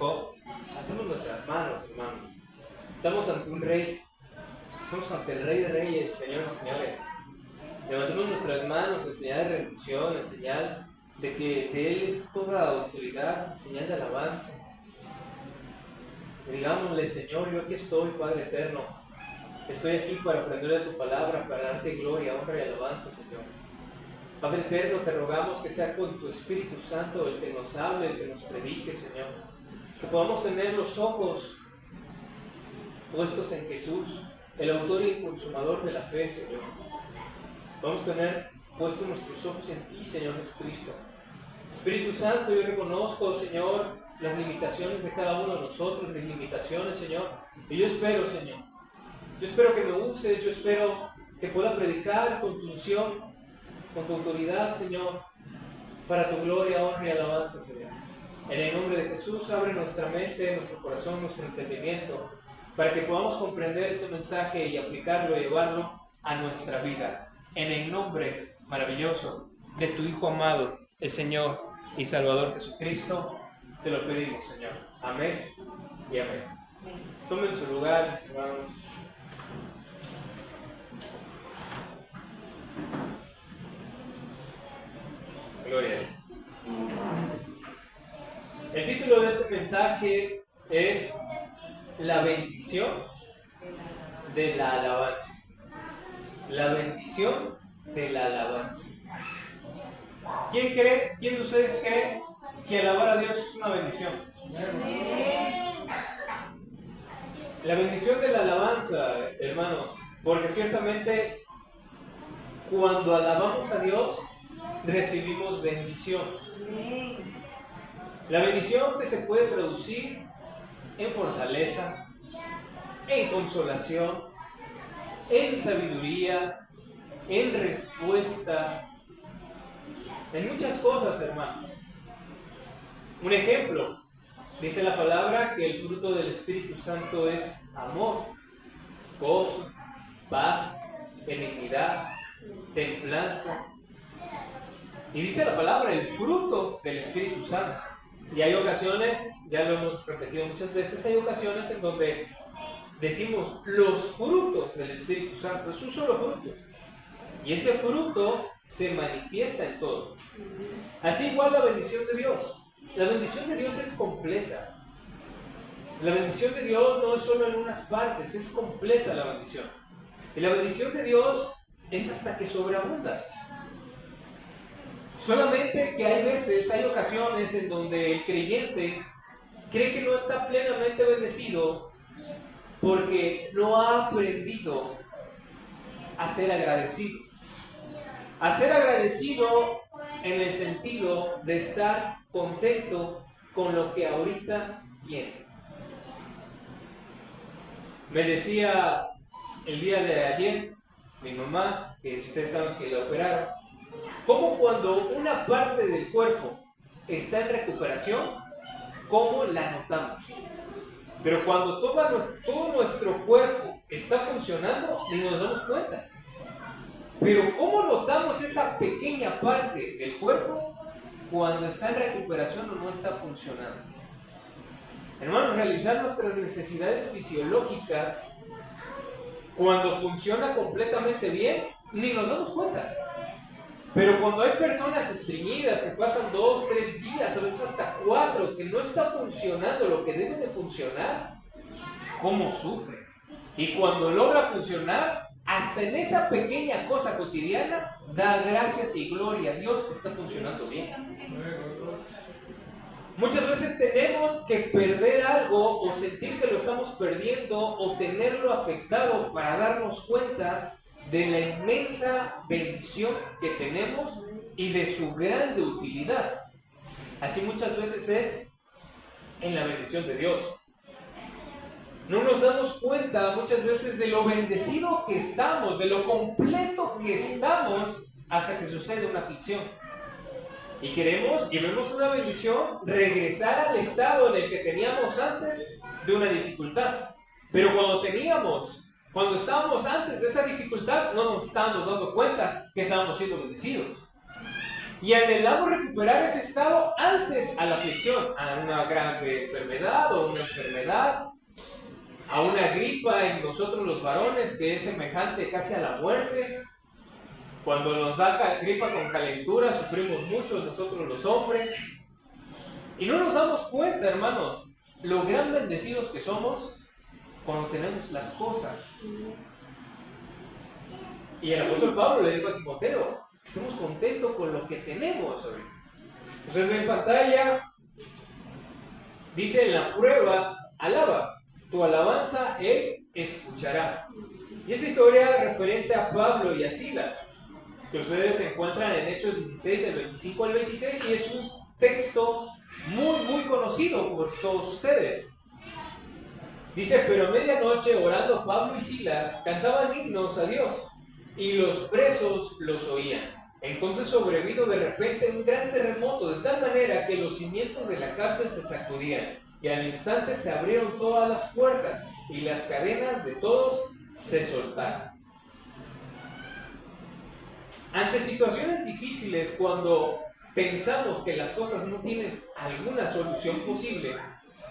Jacob, hacemos nuestras manos, hermano. Estamos ante un rey. Estamos ante el Rey de Reyes, señores y señores. Levantemos nuestras manos en señal de rendición, en señal de que de Él es toda autoridad, en señal de alabanza. Y digámosle, Señor, yo aquí estoy, Padre eterno. Estoy aquí para aprender de tu palabra, para darte gloria, honra y alabanza, Señor. Padre eterno, te rogamos que sea con tu Espíritu Santo el que nos hable, el que nos predique, Señor. Que podamos tener los ojos puestos en Jesús, el autor y consumador de la fe, Señor. Vamos a tener puestos nuestros ojos en ti, Señor Jesucristo. Espíritu Santo, yo reconozco, Señor, las limitaciones de cada uno de nosotros, mis limitaciones, Señor. Y yo espero, Señor, yo espero que me uses, yo espero que pueda predicar con tu unción, con tu autoridad, Señor, para tu gloria, honra y alabanza, Señor. En el nombre de Jesús, abre nuestra mente, nuestro corazón, nuestro entendimiento, para que podamos comprender este mensaje y aplicarlo y llevarlo a nuestra vida. En el nombre maravilloso de tu Hijo amado, el Señor y Salvador Jesucristo, te lo pedimos, Señor. Amén y amén. Tomen su lugar, mis hermanos. Gloria a Dios. El título de este mensaje es La bendición de la alabanza. La bendición de la alabanza. ¿Quién de ustedes cree que alabar a Dios es una bendición? La bendición de la alabanza, hermanos, porque ciertamente cuando alabamos a Dios recibimos bendición. La bendición que se puede producir en fortaleza, en consolación, en sabiduría, en respuesta, en muchas cosas, hermano. Un ejemplo, dice la palabra que el fruto del Espíritu Santo es amor, gozo, paz, benignidad, templanza. Y dice la palabra, el fruto del Espíritu Santo. Y hay ocasiones, ya lo hemos repetido muchas veces, hay ocasiones en donde decimos los frutos del Espíritu Santo, es un solo fruto. Y ese fruto se manifiesta en todo. Así igual la bendición de Dios. La bendición de Dios es completa. La bendición de Dios no es solo en unas partes, es completa la bendición. Y la bendición de Dios es hasta que sobreabunda. Solamente que hay veces, hay ocasiones en donde el creyente cree que no está plenamente bendecido porque no ha aprendido a ser agradecido. A ser agradecido en el sentido de estar contento con lo que ahorita tiene. Me decía el día de ayer mi mamá, que ustedes saben que la operaron, cómo cuando una parte del cuerpo está en recuperación, cómo la notamos. Pero cuando todo nuestro cuerpo está funcionando, ni nos damos cuenta. Pero ¿cómo notamos esa pequeña parte del cuerpo cuando está en recuperación o no está funcionando? Hermanos, realizar nuestras necesidades fisiológicas cuando funciona completamente bien, ni nos damos cuenta. Pero cuando hay personas estreñidas que pasan 2, 3 días, a veces hasta 4, que no está funcionando lo que debe de funcionar, ¿cómo sufre? Y cuando logra funcionar, hasta en esa pequeña cosa cotidiana, da gracias y gloria a Dios que está funcionando bien. Muchas veces tenemos que perder algo o sentir que lo estamos perdiendo o tenerlo afectado para darnos cuenta de la inmensa bendición que tenemos y de su grande utilidad. Así muchas veces es en la bendición de Dios. No nos damos cuenta muchas veces de lo bendecido que estamos, de lo completo que estamos, hasta que sucede una aflicción. Y queremos, y vemos una bendición, regresar al estado en el que teníamos antes de una dificultad. Pero cuando estábamos antes de esa dificultad, no nos estábamos dando cuenta que estábamos siendo bendecidos. Y anhelamos recuperar ese estado antes a la aflicción, a una grave enfermedad o una enfermedad, a una gripa en nosotros los varones que es semejante casi a la muerte. Cuando nos da gripa con calentura, sufrimos mucho nosotros los hombres. Y no nos damos cuenta, hermanos, lo gran bendecidos que somos cuando tenemos las cosas. Y el apóstol Pablo le dijo a Timoteo, estemos contentos con lo que tenemos hoy. Ustedes ven en pantalla, dice en la prueba, alaba, tu alabanza él escuchará. Y esta historia referente a Pablo y a Silas, que ustedes se encuentran en Hechos 16, del 25 al 26, y es un texto muy conocido por todos ustedes. Dice, pero a medianoche orando Pablo y Silas cantaban himnos a Dios, y los presos los oían. Entonces sobrevino de repente un gran terremoto, de tal manera que los cimientos de la cárcel se sacudían, y al instante se abrieron todas las puertas, y las cadenas de todos se soltaron. Ante situaciones difíciles, cuando pensamos que las cosas no tienen alguna solución posible,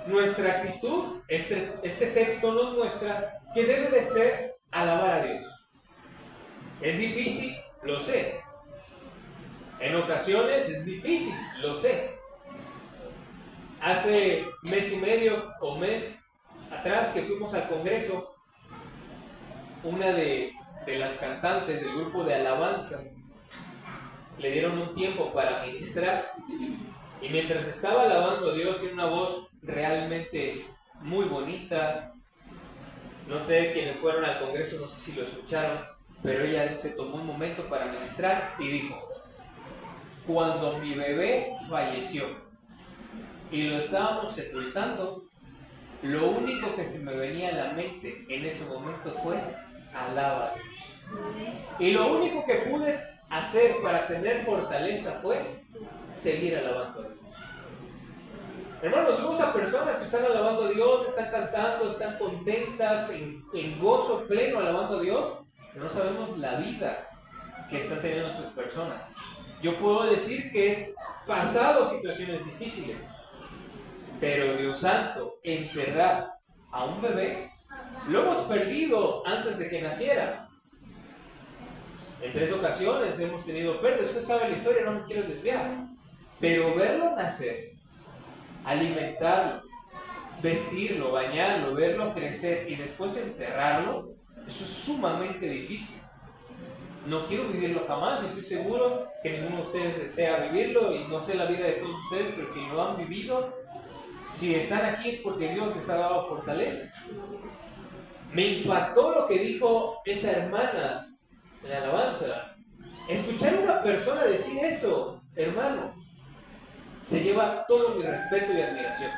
nuestra actitud, este texto nos muestra que debe de ser alabar a Dios. Es difícil, lo sé. En ocasiones es difícil, lo sé. Hace mes y medio o mes atrás que fuimos al Congreso, una de las cantantes del grupo de alabanza le dieron un tiempo para ministrar, y mientras estaba alabando a Dios, tiene una voz realmente muy bonita. No sé quiénes fueron al Congreso, no sé si lo escucharon, pero ella se tomó un momento para ministrar y dijo, cuando mi bebé falleció y lo estábamos sepultando, lo único que se me venía a la mente en ese momento fue alaba a Dios. Y lo único que pude hacer para tener fortaleza fue seguir alabando a Dios. Hermanos, vemos a personas que están alabando a Dios, están cantando, están contentas, en gozo pleno alabando a Dios, pero no sabemos la vida que están teniendo esas personas. Yo puedo decir que he pasado situaciones difíciles, pero Dios santo, enterrar a un bebé, lo hemos perdido antes de que naciera. En 3 ocasiones hemos tenido pérdidas. Usted sabe la historia, no me quiero desviar. Pero verlo nacer, alimentarlo, vestirlo, bañarlo, verlo crecer y después enterrarlo, eso es sumamente difícil. No quiero vivirlo jamás, y estoy seguro que ninguno de ustedes desea vivirlo, y no sé la vida de todos ustedes, pero si lo han vivido, si están aquí es porque Dios les ha dado fortaleza. Me impactó lo que dijo esa hermana en la alabanza. Escuchar a una persona decir eso, hermano, se lleva todo mi respeto y admiración.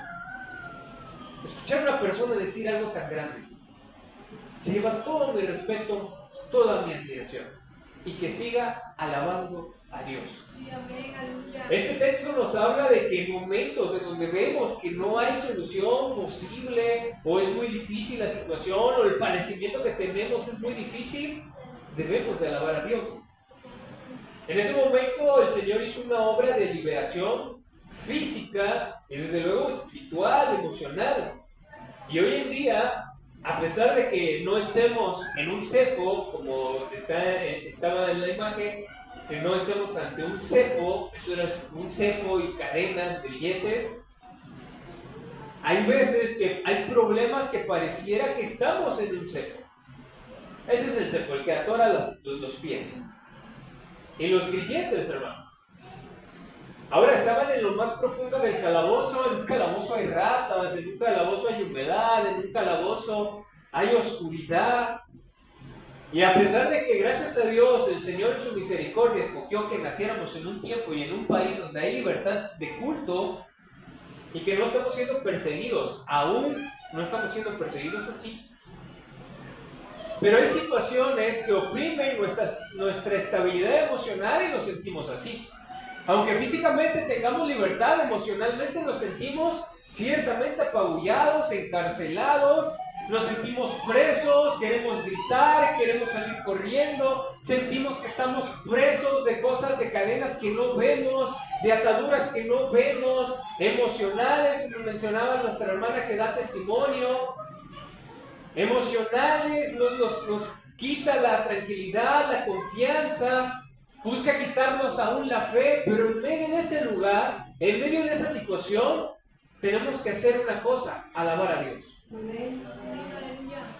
Escuchar a una persona decir algo tan grande, se lleva todo mi respeto, toda mi admiración. Y que siga alabando a Dios. Sí, amén, aleluya. Este texto nos habla de que en momentos en donde vemos que no hay solución posible, o es muy difícil la situación, o el padecimiento que tenemos es muy difícil, debemos de alabar a Dios. En ese momento el Señor hizo una obra de liberación física y desde luego espiritual, emocional. Y hoy en día, a pesar de que no estemos en un cepo, como estaba en la imagen, que no estemos ante un cepo, eso era un cepo y cadenas, grilletes, hay veces que hay problemas que pareciera que estamos en un cepo. Ese es el cepo, el que atora los pies. Y los grilletes, hermano. Ahora estaban en lo más profundo del calabozo. En un calabozo hay ratas, en un calabozo hay humedad, en un calabozo hay oscuridad. Y a pesar de que gracias a Dios el Señor en su misericordia escogió que naciéramos en un tiempo y en un país donde hay libertad de culto y que no estamos siendo perseguidos, aún no estamos siendo perseguidos así. Pero hay situaciones que oprimen nuestra estabilidad emocional y nos sentimos así. Aunque físicamente tengamos libertad, emocionalmente nos sentimos ciertamente apabullados, encarcelados, nos sentimos presos, queremos gritar, queremos salir corriendo, sentimos que estamos presos de cosas, de cadenas que no vemos, de ataduras que no vemos, emocionales, como mencionaba nuestra hermana que da testimonio, emocionales, nos quita la tranquilidad, la confianza, busca quitarnos aún la fe, pero en medio de ese lugar, en medio de esa situación, tenemos que hacer una cosa: alabar a Dios.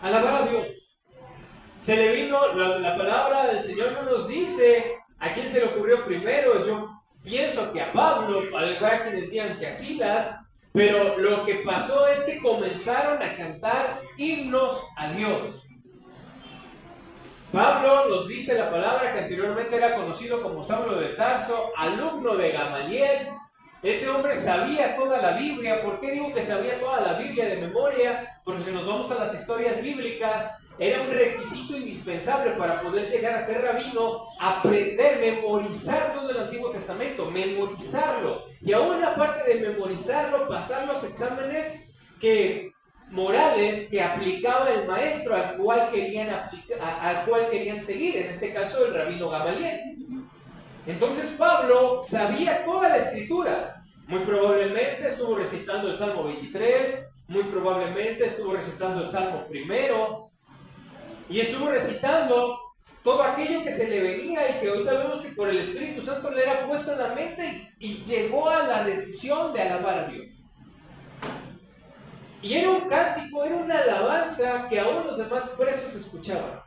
Alabar a Dios. Se le vino, la palabra del Señor no nos dice a quién se le ocurrió primero. Yo pienso que a Pablo, habrá quienes digan que a Silas, pero lo que pasó es que comenzaron a cantar himnos a Dios. Pablo nos dice la palabra que anteriormente era conocido como Saulo de Tarso, alumno de Gamaliel. Ese hombre sabía toda la Biblia. ¿Por qué digo que sabía toda la Biblia de memoria? Porque si nos vamos a las historias bíblicas, era un requisito indispensable para poder llegar a ser rabino, aprender, memorizar todo el Antiguo Testamento, memorizarlo. Y aún aparte de memorizarlo, pasar los exámenes morales que aplicaba el maestro al cual querían seguir, en este caso el rabino Gamaliel. Entonces Pablo sabía toda la escritura. Muy probablemente estuvo recitando el Salmo 23, muy probablemente estuvo recitando el Salmo 1, y estuvo recitando todo aquello que se le venía y que hoy sabemos que por el Espíritu Santo le era puesto en la mente, y llegó a la decisión de alabar a Dios. Y era un cántico, era una alabanza que aún los demás presos escuchaban.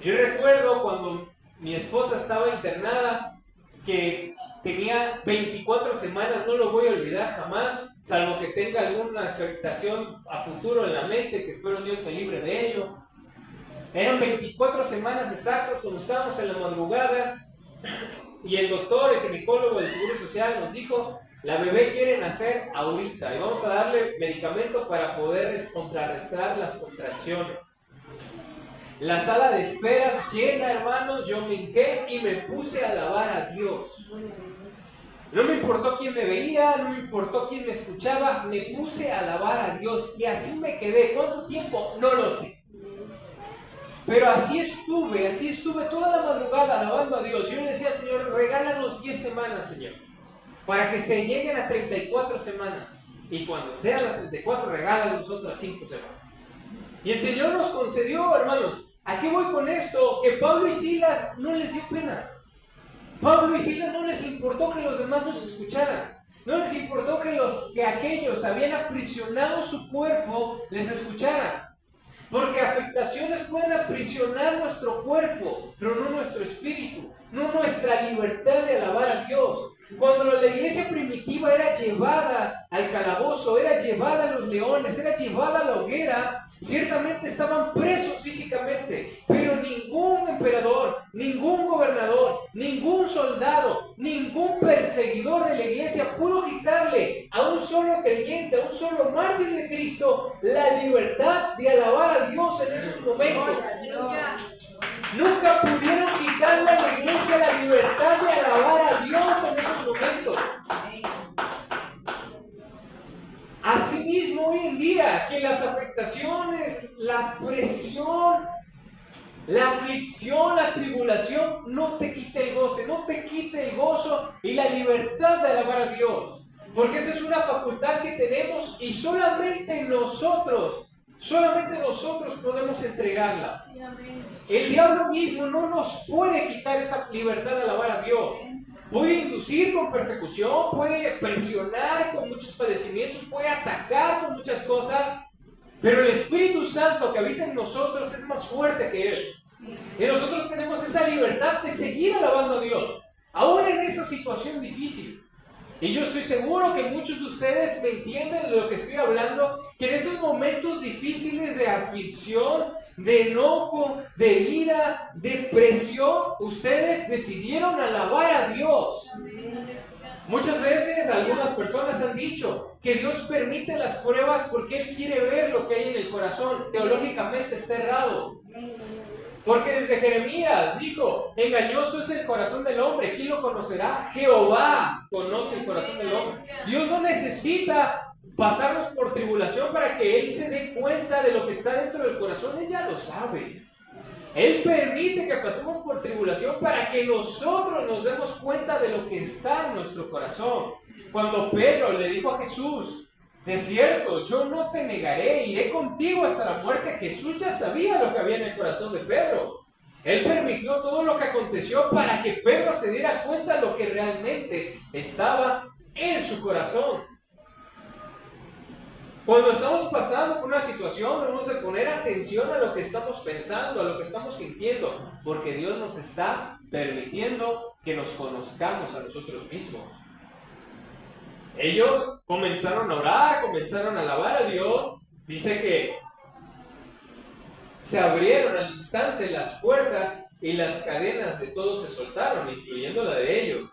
Yo recuerdo cuando mi esposa estaba internada, que tenía 24 semanas, no lo voy a olvidar jamás, salvo que tenga alguna afectación a futuro en la mente, que espero Dios me libre de ello. Eran 24 semanas exactas cuando estábamos en la madrugada, y el doctor, el ginecólogo del Seguro Social nos dijo: la bebé quiere nacer ahorita y vamos a darle medicamento para poder contrarrestar las contracciones. La sala de espera llena, hermanos, yo me hinqué y me puse a alabar a Dios. No me importó quién me veía, no me importó quién me escuchaba, me puse a alabar a Dios y así me quedé. ¿Cuánto tiempo? No lo sé. Pero así estuve toda la madrugada alabando a Dios. Yo le decía al Señor: regálanos 10 semanas, Señor, para que se lleguen a 34 semanas. Y cuando sean las 34, regálanos otras 5 semanas. Y el Señor nos concedió, hermanos. ¿A qué voy con esto? Que Pablo y Silas no les dio pena. Pablo y Silas no les importó que los demás nos escucharan. No les importó que aquellos habían aprisionado su cuerpo les escucharan. Porque afectaciones pueden aprisionar nuestro cuerpo, pero no nuestro espíritu, no nuestra libertad de alabar a Dios. Cuando la iglesia primitiva era llevada al calabozo, era llevada a los leones, era llevada a la hoguera, ciertamente estaban presos físicamente, pero ningún emperador, ningún gobernador, ningún soldado, ningún perseguidor de la iglesia pudo quitarle a un solo creyente, a un solo mártir de Cristo, la libertad de alabar a Dios en esos momentos. Nunca pudieron quitarle a la iglesia la libertad de alabar a Dios en esos momentos. Asimismo, hoy en día, que las afectaciones, la presión, la aflicción, la tribulación no te quite el goce, no te quite el gozo y la libertad de alabar a Dios. Porque esa es una facultad que tenemos y solamente nosotros podemos entregarla. El diablo mismo no nos puede quitar esa libertad de alabar a Dios. Puede inducir con persecución, puede presionar con muchos padecimientos, puede atacar con muchas cosas, pero el Espíritu Santo que habita en nosotros es más fuerte que Él. Y nosotros tenemos esa libertad de seguir alabando a Dios, aún en esa situación difícil. Y yo estoy seguro que muchos de ustedes me entienden de lo que estoy hablando, que en esos momentos difíciles de aflicción, de enojo, de ira, de presión, ustedes decidieron alabar a Dios. Muchas veces algunas personas han dicho que Dios permite las pruebas porque Él quiere ver lo que hay en el corazón. Teológicamente está errado. Porque desde Jeremías dijo: engañoso es el corazón del hombre, ¿quién lo conocerá? Jehová conoce el corazón del hombre. Dios no necesita pasarnos por tribulación para que Él se dé cuenta de lo que está dentro del corazón. Él ya lo sabe. Él permite que pasemos por tribulación para que nosotros nos demos cuenta de lo que está en nuestro corazón. Cuando Pedro le dijo a Jesús, de cierto, yo no te negaré, iré contigo hasta la muerte, Jesús ya sabía lo que había en el corazón de Pedro. Él permitió todo lo que aconteció para que Pedro se diera cuenta de lo que realmente estaba en su corazón. Cuando estamos pasando por una situación, debemos de poner atención a lo que estamos pensando, a lo que estamos sintiendo, porque Dios nos está permitiendo que nos conozcamos a nosotros mismos. Ellos comenzaron a orar, comenzaron a alabar a Dios. Dice que se abrieron al instante las puertas y las cadenas de todos se soltaron, incluyendo la de ellos.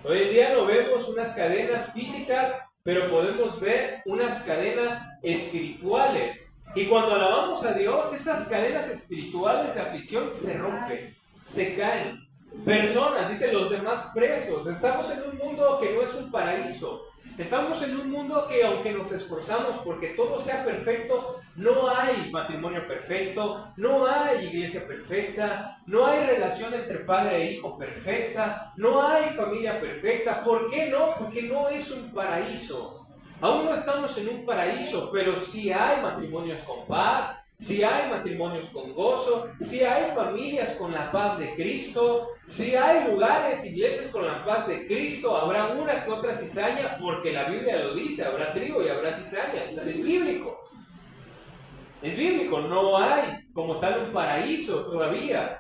Hoy en día no vemos unas cadenas físicas, pero podemos ver unas cadenas espirituales. Y cuando alabamos a Dios, esas cadenas espirituales de aflicción se rompen, se caen. Personas, dicen los demás presos, estamos en un mundo que no es un paraíso. Estamos en un mundo que, aunque nos esforzamos porque todo sea perfecto, no hay matrimonio perfecto, no hay iglesia perfecta, no hay relación entre padre e hijo perfecta, no hay familia perfecta. ¿Por qué no? Porque no es un paraíso. Aún no estamos en un paraíso, pero sí hay matrimonios con paz, sí hay matrimonios con gozo, sí hay familias con la paz de Cristo, sí hay lugares, iglesias con la paz de Cristo. Habrá una que otra cizaña, porque la Biblia lo dice, habrá trigo y habrá cizañas. Es bíblico. Es bíblico, no hay como tal un paraíso todavía.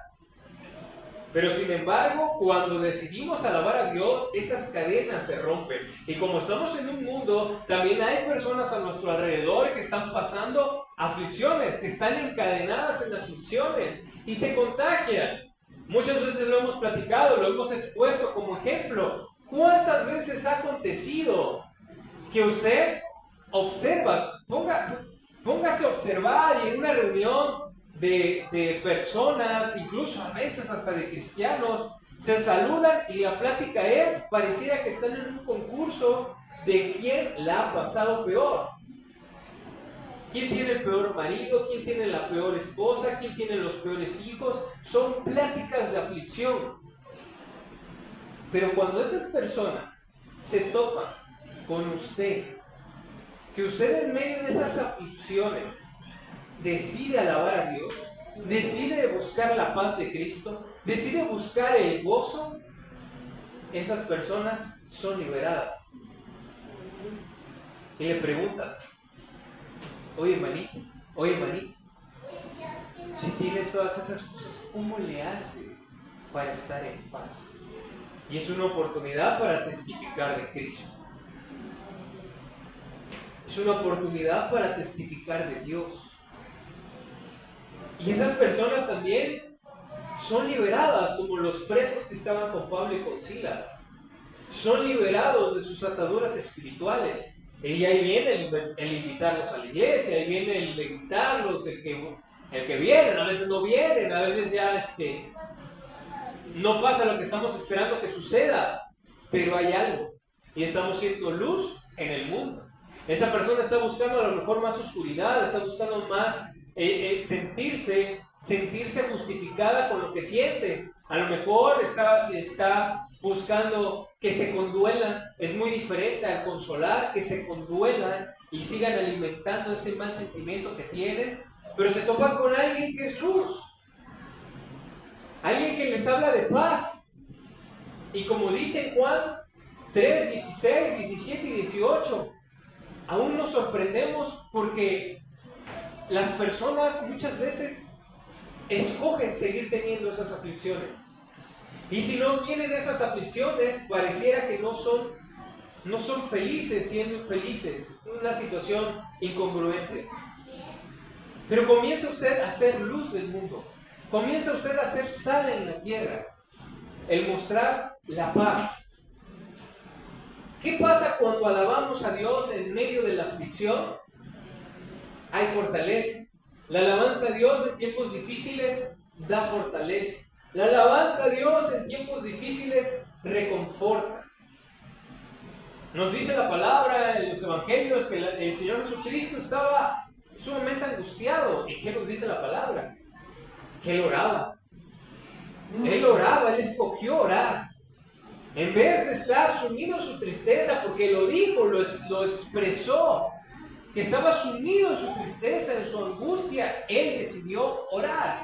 Pero sin embargo, cuando decidimos alabar a Dios, esas cadenas se rompen. Y como estamos en un mundo, también hay personas a nuestro alrededor que están pasando aflicciones, que están encadenadas en aflicciones y se contagian. Muchas veces lo hemos platicado, lo hemos expuesto como ejemplo. ¿Cuántas veces ha acontecido que usted observa, póngase a observar y en una reunión de personas, incluso a veces hasta de cristianos, se saludan y la plática pareciera que están en un concurso de quién la ha pasado peor? ¿Quién tiene el peor marido? ¿Quién tiene la peor esposa? ¿Quién tiene los peores hijos? Son pláticas de aflicción. Pero cuando esas personas se topan con usted, que usted en medio de esas aflicciones decide alabar a Dios, decide buscar la paz de Cristo, decide buscar el gozo, esas personas son liberadas. Y le preguntan, oye manito, si tienes todas esas cosas, ¿cómo le hace para estar en paz? Y es una oportunidad para testificar de Cristo. Es una oportunidad para testificar de Dios. Y esas personas también son liberadas, como los presos que estaban con Pablo y con Silas. Son liberados de sus ataduras espirituales. Y ahí viene el invitarlos a la iglesia, ahí viene el invitarlos, el que vienen, a veces no vienen, a veces ya no pasa lo que estamos esperando que suceda, pero hay algo. Y estamos siendo luz en el mundo. Esa persona está buscando a lo mejor más oscuridad, está buscando más sentirse justificada con lo que siente. A lo mejor está buscando que se conduelan. Es muy diferente al consolar, que se conduelan y sigan alimentando ese mal sentimiento que tienen, pero se topan con alguien que es luz, alguien que les habla de paz. Y como dice Juan 3, 16, 17 y 18, aún nos sorprendemos porque las personas muchas veces escogen seguir teniendo esas aflicciones. Y si no tienen esas aflicciones, pareciera que no son felices siendo infelices. Una situación incongruente. Pero comienza usted a ser luz del mundo. Comienza usted a ser sal en la tierra. El mostrar la paz. ¿Qué pasa cuando alabamos a Dios en medio de la aflicción? Hay fortaleza. La alabanza a Dios en tiempos difíciles da fortaleza. La alabanza a Dios en tiempos difíciles reconforta. Nos dice la palabra en los evangelios que el Señor Jesucristo estaba sumamente angustiado. ¿Y qué nos dice la palabra? Que Él oraba. Él oraba, Él escogió orar. En vez de estar sumido en su tristeza, porque lo dijo, lo expresó, que estaba sumido en su tristeza, en su angustia, Él decidió orar.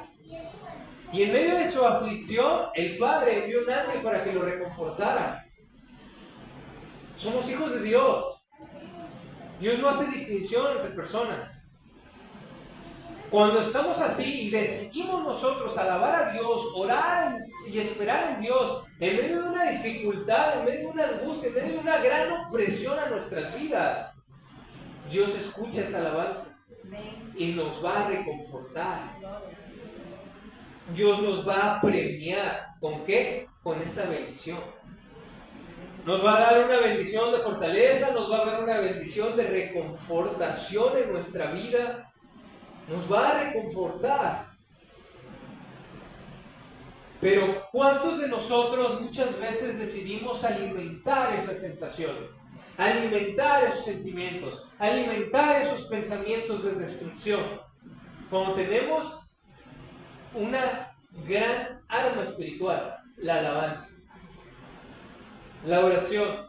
Y en medio de su aflicción, el Padre envió un ángel para que lo reconfortara. Somos hijos de Dios. Dios no hace distinción entre personas. Cuando estamos así y decidimos nosotros alabar a Dios, orar y esperar en Dios, en medio de una dificultad, en medio de una angustia, en medio de una gran opresión a nuestras vidas, Dios escucha esa alabanza y nos va a reconfortar. Dios nos va a premiar. ¿Con qué? Con esa bendición. Nos va a dar una bendición de fortaleza, nos va a dar una bendición de reconfortación en nuestra vida. Nos va a reconfortar. Pero ¿cuántos de nosotros muchas veces decidimos alimentar esas sensaciones? Alimentar esos sentimientos, alimentar esos pensamientos de destrucción. Cuando tenemos una gran arma espiritual, la alabanza, la oración.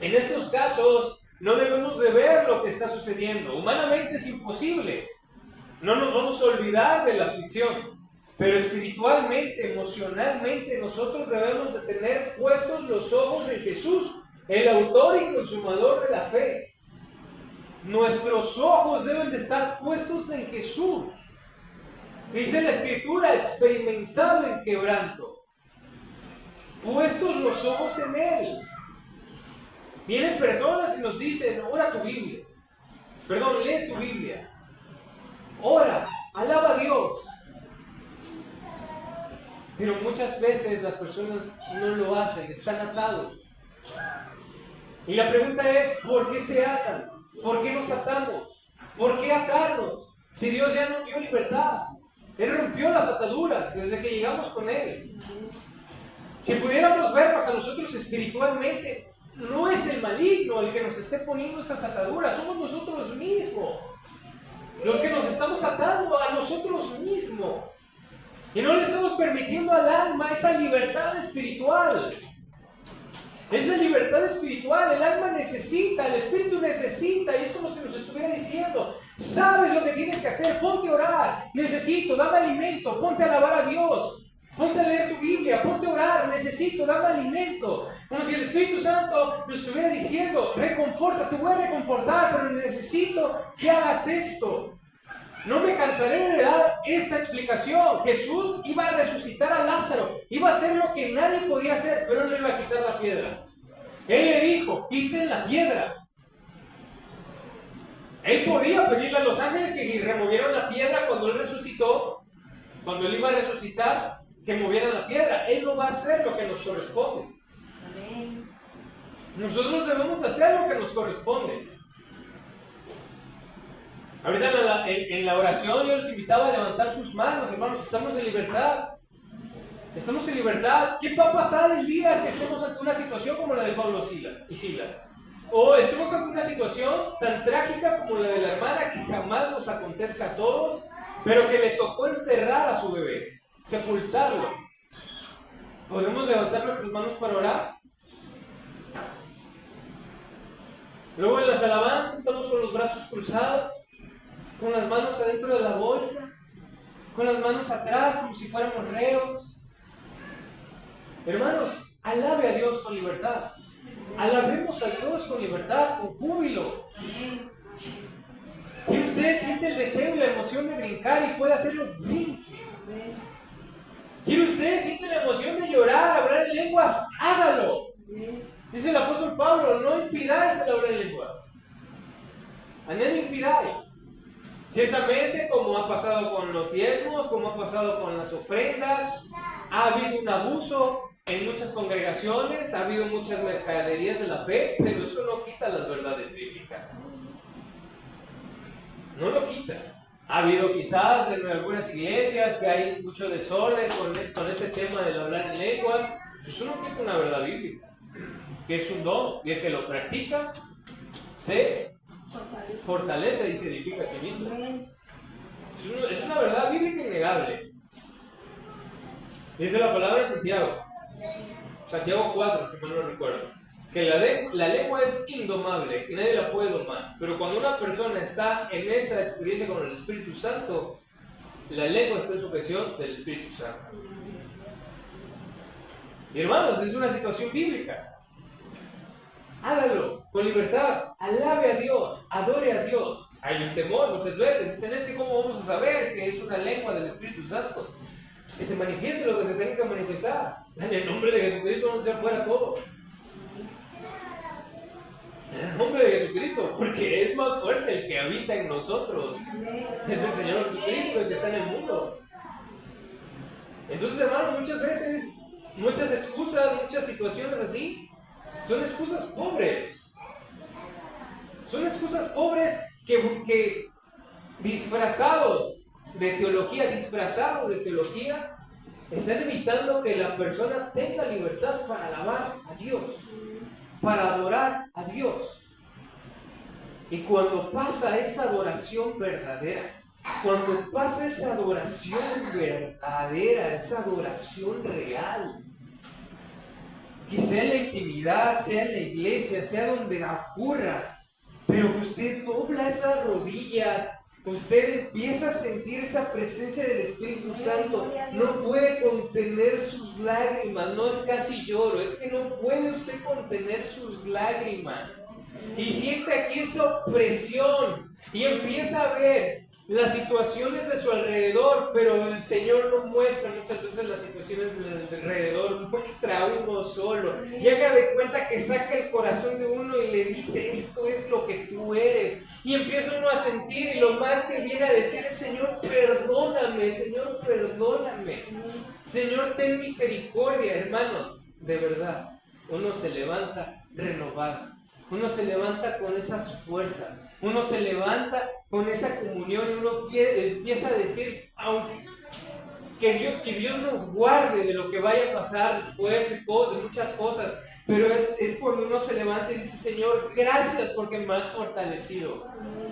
En estos casos no debemos de ver lo que está sucediendo. Humanamente es imposible. No nos vamos a olvidar de la aflicción. Pero espiritualmente, emocionalmente, nosotros debemos de tener puestos los ojos en Jesús, el autor y consumador de la fe. Nuestros ojos deben de estar puestos en Jesús. Dice la Escritura, experimentado en quebranto. Puestos los ojos en Él. Vienen personas y nos dicen, ora tu Biblia. Perdón, lee tu Biblia. Ora, alaba a Dios. Pero muchas veces las personas no lo hacen, están atados. Y la pregunta es, ¿por qué se atan? ¿Por qué nos atamos? ¿Por qué atarnos? Si Dios ya nos dio libertad. Él rompió las ataduras desde que llegamos con Él. Si pudiéramos vernos a nosotros espiritualmente, no es el maligno el que nos esté poniendo esas ataduras, somos nosotros mismos. Los que nos estamos atando a nosotros mismos. Y no le estamos permitiendo al alma esa libertad espiritual. Esa libertad espiritual, el alma necesita, el espíritu necesita, y es como si nos estuviera diciendo, sabes lo que tienes que hacer, ponte a orar, necesito, dame alimento, ponte a alabar a Dios, ponte a leer tu Biblia, ponte a orar, necesito, dame alimento. Como si el Espíritu Santo nos estuviera diciendo, reconforta, te voy a reconfortar, pero necesito que hagas esto. No me cansaré de dar esta explicación. Jesús iba a resucitar a Lázaro, iba a hacer lo que nadie podía hacer, pero él no iba a quitar la piedra. Él le dijo, quiten la piedra. Él podía pedirle a los ángeles que removieran la piedra cuando él resucitó, cuando él iba a resucitar, que movieran la piedra. Él no va a hacer lo que nos corresponde. Nosotros debemos hacer lo que nos corresponde. Ahorita en la oración yo les invitaba a levantar sus manos, hermanos, estamos en libertad. Estamos en libertad. ¿Qué va a pasar el día que estemos ante una situación como la de Pablo y Silas? O estemos ante una situación tan trágica como la de la hermana que jamás nos acontezca a todos, pero que le tocó enterrar a su bebé, sepultarlo. ¿Podemos levantar nuestras manos para orar? Luego en las alabanzas estamos con los brazos cruzados, con las manos adentro de la bolsa, con las manos atrás como si fuéramos reos. Hermanos, alabe a Dios con libertad. Alabemos a Dios con libertad, con júbilo. Si usted siente el deseo y la emoción de brincar y puede hacerlo, brinque. Si usted siente la emoción de llorar, hablar en lenguas, hágalo. Dice el apóstol Pablo, no impidáis el hablar en lenguas. A nadie impidáis. Ciertamente, como ha pasado con los diezmos, como ha pasado con las ofrendas, ha habido un abuso en muchas congregaciones, ha habido muchas mercaderías de la fe, pero eso no quita las verdades bíblicas. No lo quita. Ha habido quizás en algunas iglesias que hay mucho desorden con ese tema del hablar en lenguas. Eso no quita una verdad bíblica. que es un don, y el que lo practica se fortalece y se edifica a sí mismo. Es una verdad bíblica innegable. Dice la palabra en Santiago 4, si mal no recuerdo, que la lengua es indomable y nadie la puede domar. Pero cuando una persona está en esa experiencia con el Espíritu Santo, la lengua está en sujeción del Espíritu Santo. Y hermanos, es una situación bíblica. Hágalo con libertad, alabe a Dios, adore a Dios. Hay un temor muchas veces. Dicen, es que ¿cómo vamos a saber que es una lengua del Espíritu Santo? Que se manifieste lo que se tenga que manifestar. En el nombre de Jesucristo vamos a echar fuera todo. En el nombre de Jesucristo, porque es más fuerte el que habita en nosotros. Es el Señor Jesucristo el que está en el mundo. Entonces, hermano, muchas veces, muchas excusas, muchas situaciones así, son excusas pobres. Son excusas pobres que disfrazados de teología, están evitando que la persona tenga libertad para alabar a Dios, para adorar a Dios. Y cuando pasa esa adoración verdadera, cuando pasa esa adoración verdadera, esa adoración real, que sea en la intimidad, sea en la iglesia, sea donde ocurra, pero que usted dobla esas rodillas, usted empieza a sentir esa presencia del Espíritu Santo, no puede contener sus lágrimas, no es casi lloro, es que no puede usted contener sus lágrimas. Y siente aquí esa opresión y empieza a ver las situaciones de su alrededor, pero el Señor no muestra muchas veces las situaciones de alrededor, muestra a uno solo. Y haga de cuenta que saca el corazón de uno y le dice, esto es lo que tú eres. Y empieza uno a sentir, y lo más que viene a decir es, Señor, perdóname, Señor, perdóname. Señor, ten misericordia, hermanos. De verdad, uno se levanta renovado. Uno se levanta con esas fuerzas, uno se levanta con esa comunión y uno empieza a decir, que Dios nos guarde de lo que vaya a pasar después de muchas cosas, pero es cuando uno se levanta y dice, Señor, gracias porque me has fortalecido.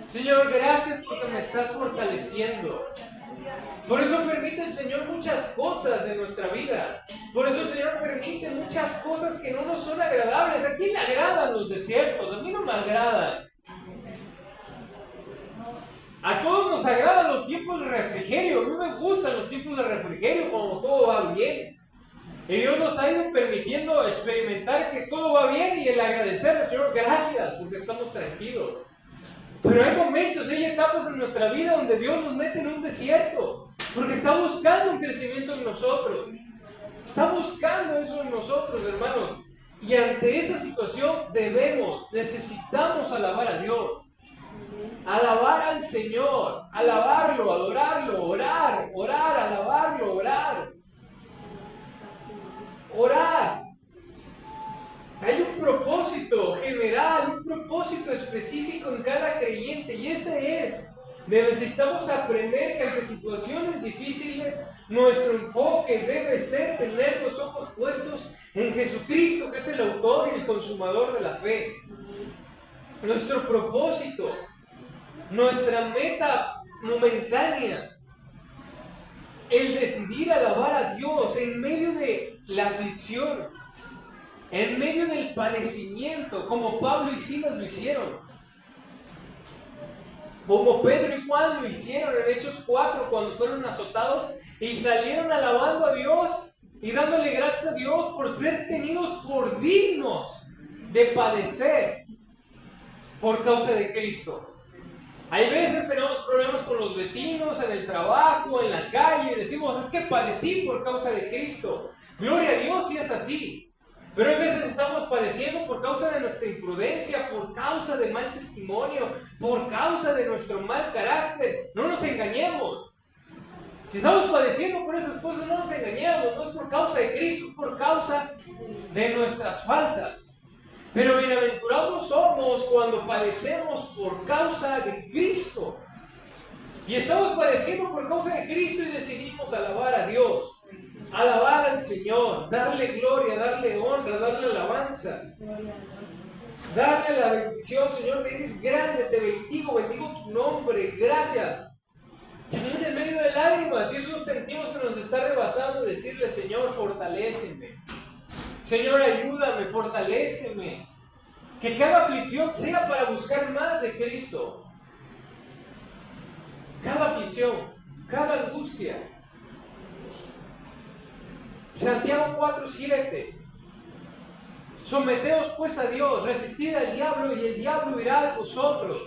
Señor, gracias porque me estás fortaleciendo. Por eso permite el Señor muchas cosas en nuestra vida. Por eso el Señor permite muchas cosas que no nos son agradables. ¿A quién le agradan los desiertos? A mí no me agradan. A todos nos agradan los tiempos de refrigerio. A mí me gustan los tiempos de refrigerio cuando todo va bien. Y Dios nos ha ido permitiendo experimentar que todo va bien y el agradecer al Señor, gracias, porque estamos tranquilos. Pero hay momentos, hay etapas en nuestra vida donde Dios nos mete en un desierto, porque está buscando un crecimiento en nosotros. Está buscando eso en nosotros, hermanos. Y ante esa situación necesitamos alabar a Dios. Alabar al Señor, alabarlo, adorarlo, orar, alabarlo, orar. Orar. Hay un propósito general, un propósito específico en cada creyente, y ese es: necesitamos aprender que ante situaciones difíciles nuestro enfoque debe ser tener los ojos puestos en Jesucristo, que es el autor y el consumador de la fe. Nuestro propósito, nuestra meta momentánea, el decidir alabar a Dios en medio de la aflicción, en medio del padecimiento, como Pablo y Silas lo hicieron, como Pedro y Juan lo hicieron en Hechos 4 cuando fueron azotados y salieron alabando a Dios y dándole gracias a Dios por ser tenidos por dignos de padecer por causa de Cristo. Hay veces tenemos problemas con los vecinos, en el trabajo, en la calle, y decimos, es que padecí por causa de Cristo. Gloria a Dios si es así. Pero hay veces estamos padeciendo por causa de nuestra imprudencia, por causa de mal testimonio, por causa de nuestro mal carácter. No nos engañemos. Si estamos padeciendo por esas cosas, no nos engañemos. No es por causa de Cristo, es por causa de nuestras faltas. Pero bienaventurados somos cuando padecemos por causa de Cristo. Y estamos padeciendo por causa de Cristo y decidimos alabar a Dios. alabar al Señor, darle gloria, darle honra, darle alabanza, darle la bendición. Señor, eres grande, te bendigo, bendigo tu nombre, gracias. Y aún en medio de lágrimas, si eso sentimos que nos está rebasando, decirle: Señor, fortaléceme. Señor, ayúdame, fortaléceme. Que cada aflicción sea para buscar más de Cristo. Cada aflicción, cada angustia. Santiago 4:7. Someteos pues a Dios, resistid al diablo y el diablo irá de vosotros.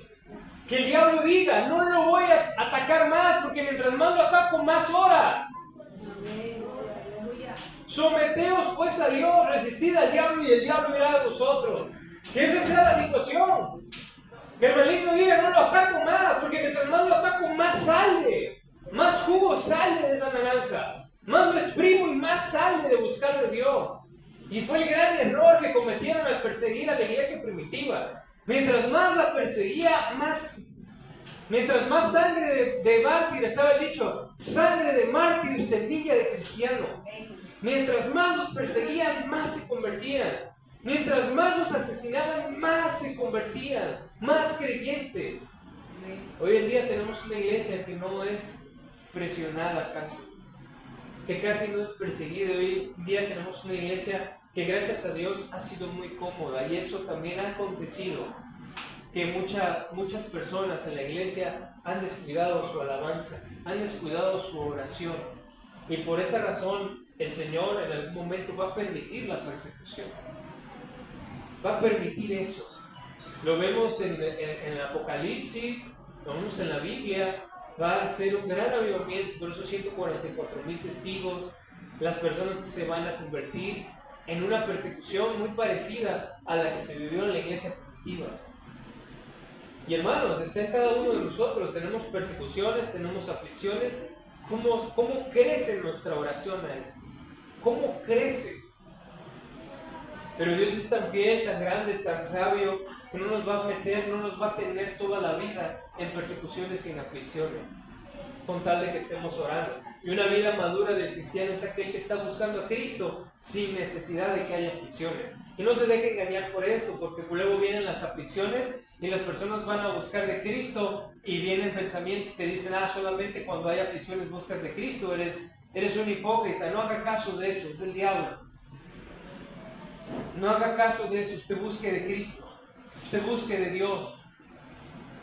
Que el diablo diga: no lo voy a atacar más, porque mientras más lo ataco, más ora. Someteos pues a Dios, resistid al diablo y el diablo irá de vosotros. Que esa sea la situación. Que el maligno diga: no lo ataco más, porque mientras más lo ataco, más sale. Más jugo sale de esa naranja. Más lo exprimo y más sale de buscar de Dios. Y fue el gran error que cometieron al perseguir a la iglesia primitiva. Mientras más la perseguía, mientras más sangre de mártir, estaba el dicho: sangre de mártir, semilla de cristiano. Mientras más los perseguían, más se convertían. Mientras más los asesinaban, más se convertían, más creyentes. Hoy en día tenemos una iglesia que no es presionada casi, que casi no es perseguida. Hoy en día tenemos una iglesia que, gracias a Dios, ha sido muy cómoda, y eso también ha acontecido, que muchas personas en la iglesia han descuidado su alabanza, han descuidado su oración, y por esa razón el Señor en algún momento va a permitir la persecución, va a permitir eso. Lo vemos en el Apocalipsis, lo vemos en la Biblia. Va a ser un gran avivamiento, por esos 144,000 testigos, las personas que se van a convertir en una persecución muy parecida a la que se vivió en la iglesia primitiva. Y hermanos, está en cada uno de nosotros. Tenemos persecuciones, tenemos aflicciones. ¿Cómo crece nuestra oración a Él? ¿Cómo crece? Pero Dios es tan fiel, tan grande, tan sabio, que no nos va a meter, no nos va a tener toda la vida en persecuciones y en aflicciones, con tal de que estemos orando. Y una vida madura del cristiano es aquel que está buscando a Cristo sin necesidad de que haya aflicciones. Y no se deje engañar por esto, porque luego vienen las aflicciones y las personas van a buscar de Cristo, y vienen pensamientos que dicen: solamente cuando hay aflicciones buscas de Cristo, eres un hipócrita. No haga caso de eso, es el diablo. No haga caso de eso. Usted busque de Cristo, usted busque de Dios,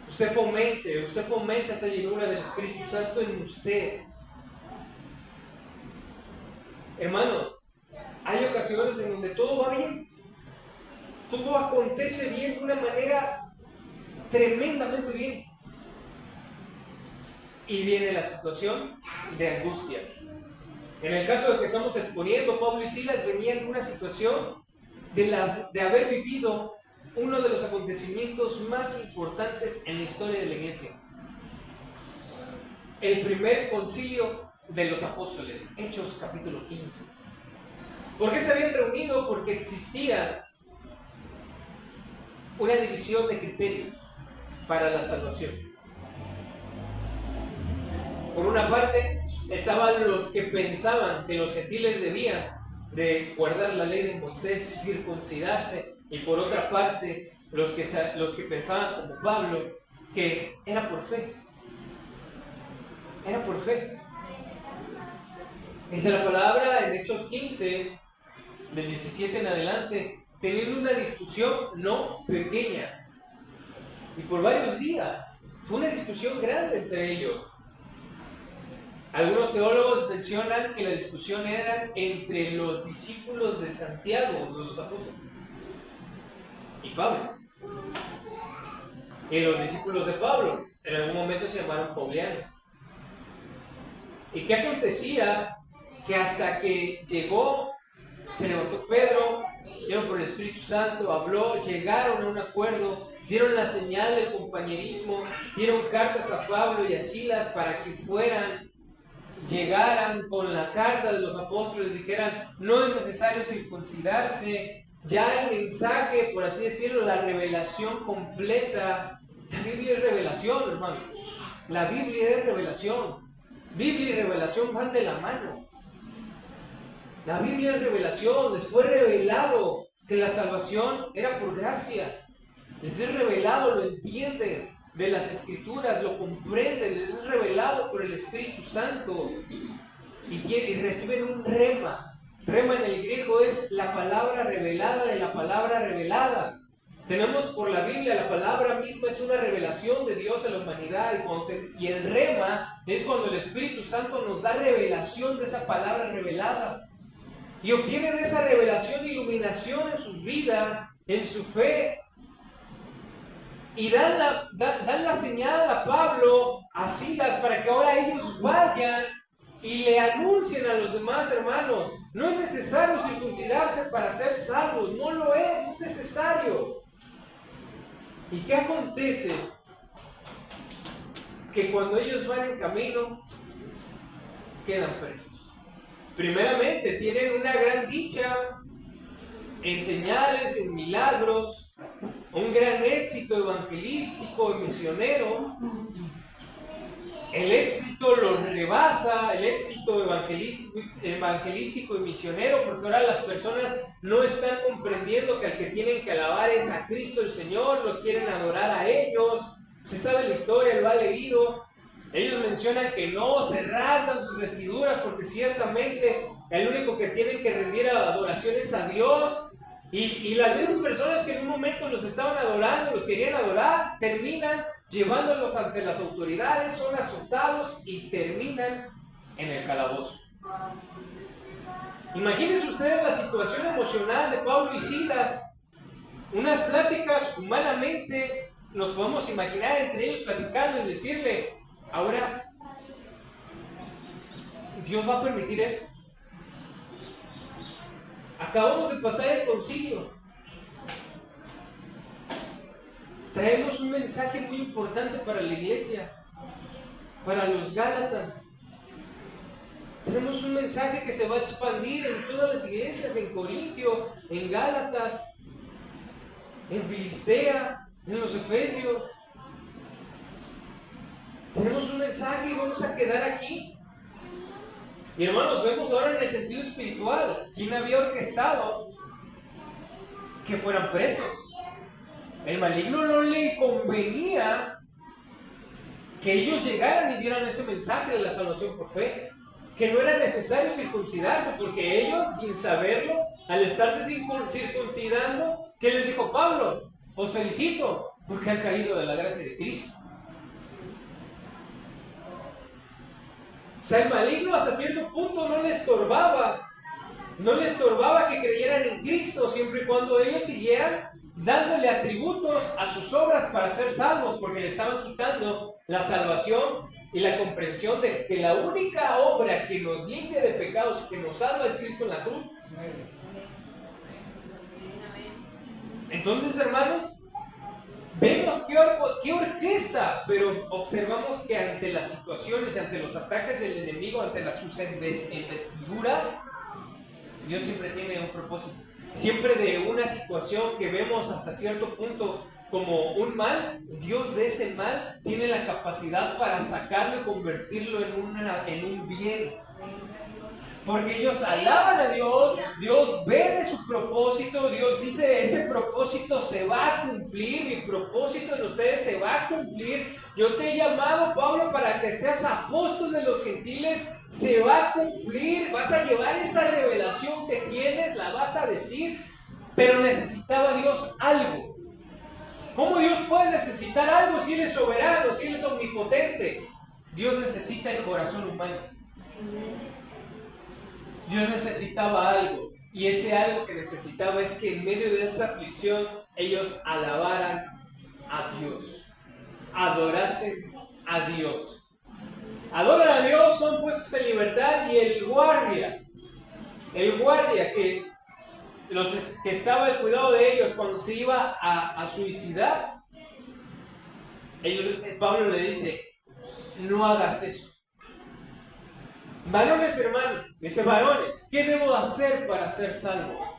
usted fomente esa llenura del Espíritu Santo en usted. Hermanos, hay ocasiones en donde todo va bien, todo acontece bien de una manera tremendamente bien, y viene la situación de angustia. En el caso del que estamos exponiendo, Pablo y Silas venían de una situación de haber vivido uno de los acontecimientos más importantes en la historia de la iglesia: el primer concilio de los apóstoles, Hechos capítulo 15. ¿Por qué se habían reunido? Porque existía una división de criterios para la salvación. Por una parte estaban los que pensaban que los gentiles debían de guardar la ley de Moisés, circuncidarse, y por otra parte los que pensaban como Pablo, que era por fe. Era por fe. Dice la palabra en Hechos 15, del 17 en adelante, teniendo una discusión no pequeña, y por varios días. Fue una discusión grande entre ellos. Algunos teólogos mencionan que la discusión era entre los discípulos de Santiago, de los apóstoles, y Pablo. Y los discípulos de Pablo en algún momento se llamaron paulianos. ¿Y qué acontecía? Que hasta que se levantó Pedro, vieron por el Espíritu Santo, habló, llegaron a un acuerdo, dieron la señal del compañerismo, dieron cartas a Pablo y a Silas para que llegaran con la carta de los apóstoles, dijeran: no es necesario circuncidarse. Ya el mensaje, por así decirlo, la revelación completa. La Biblia es revelación, hermano. La Biblia es revelación. Biblia y revelación van de la mano. La Biblia es revelación, les fue revelado que la salvación era por gracia. Les es revelado, lo entienden de las Escrituras, lo comprenden, les es revelado por el Espíritu Santo y reciben un rema. Rema en el griego es la palabra revelada de la palabra revelada. Tenemos por la Biblia, la palabra misma es una revelación de Dios a la humanidad y el rema es cuando el Espíritu Santo nos da revelación de esa palabra revelada. Y obtienen esa revelación e iluminación en sus vidas, en su fe. Y dan la señal a Pablo, a Silas, para que ahora ellos vayan y le anuncien a los demás hermanos. No es necesario circuncidarse para ser salvos, no lo es, no es necesario. ¿Y qué acontece? Que cuando ellos van en camino, quedan presos. Primeramente, tienen una gran dicha en señales, en milagros, un gran éxito evangelístico y misionero. El éxito los rebasa, el éxito evangelístico y misionero, porque ahora las personas no están comprendiendo que al que tienen que alabar es a Cristo el Señor, los quieren adorar a ellos. Se sabe la historia, lo ha leído. Ellos mencionan que no, se rasgan sus vestiduras porque ciertamente el único que tienen que rendir adoración es a Dios. Y las mismas personas que en un momento los estaban adorando, los querían adorar, terminan llevándolos ante las autoridades, son azotados y terminan en el calabozo. Imagínense ustedes la situación emocional de Pablo y Silas. Unas pláticas humanamente nos podemos imaginar entre ellos platicando y decirle: ahora, Dios va a permitir eso. Acabamos de pasar el concilio. Traemos un mensaje muy importante para la iglesia, para los Gálatas. Tenemos un mensaje que se va a expandir en todas las iglesias, en Corintio, en Gálatas, en Filistea, en los Efesios. Tenemos un mensaje y vamos a quedar aquí. Y hermanos, vemos ahora en el sentido espiritual, ¿quién había orquestado que fueran presos? El maligno no le convenía que ellos llegaran y dieran ese mensaje de la salvación por fe, que no era necesario circuncidarse, porque ellos, sin saberlo, al estarse circuncidando, ¿qué les dijo Pablo? Os felicito, porque han caído de la gracia de Cristo. O sea, el maligno hasta cierto punto no le estorbaba que creyeran en Cristo, siempre y cuando ellos siguieran dándole atributos a sus obras para ser salvos, porque le estaban quitando la salvación y la comprensión de que la única obra que nos limpia de pecados y que nos salva es Cristo en la cruz. Entonces, hermanos, vemos qué orquesta, pero observamos que ante las situaciones, ante los ataques del enemigo, ante sus investiduras, Dios siempre tiene un propósito. Siempre de una situación que vemos hasta cierto punto como un mal, Dios de ese mal tiene la capacidad para sacarlo y convertirlo en un bien. Porque ellos alaban a Dios, Dios ve de su propósito, Dios dice: ese propósito se va a cumplir, mi propósito en ustedes se va a cumplir. Yo te he llamado, Pablo, para que seas apóstol de los gentiles, se va a cumplir, vas a llevar esa revelación que tienes, la vas a decir. Pero necesitaba Dios algo. ¿Cómo Dios puede necesitar algo si Él es soberano, si Él es omnipotente? Dios necesita el corazón humano. Dios necesitaba algo, y ese algo que necesitaba es que en medio de esa aflicción ellos alabaran a Dios, adorasen a Dios. Adoran a Dios, son puestos en libertad, y el guardia que estaba al cuidado de ellos cuando se iba a suicidar, Pablo le dice: no hagas eso. Varones, hermanos, dice: varones, ¿qué debo hacer para ser salvo?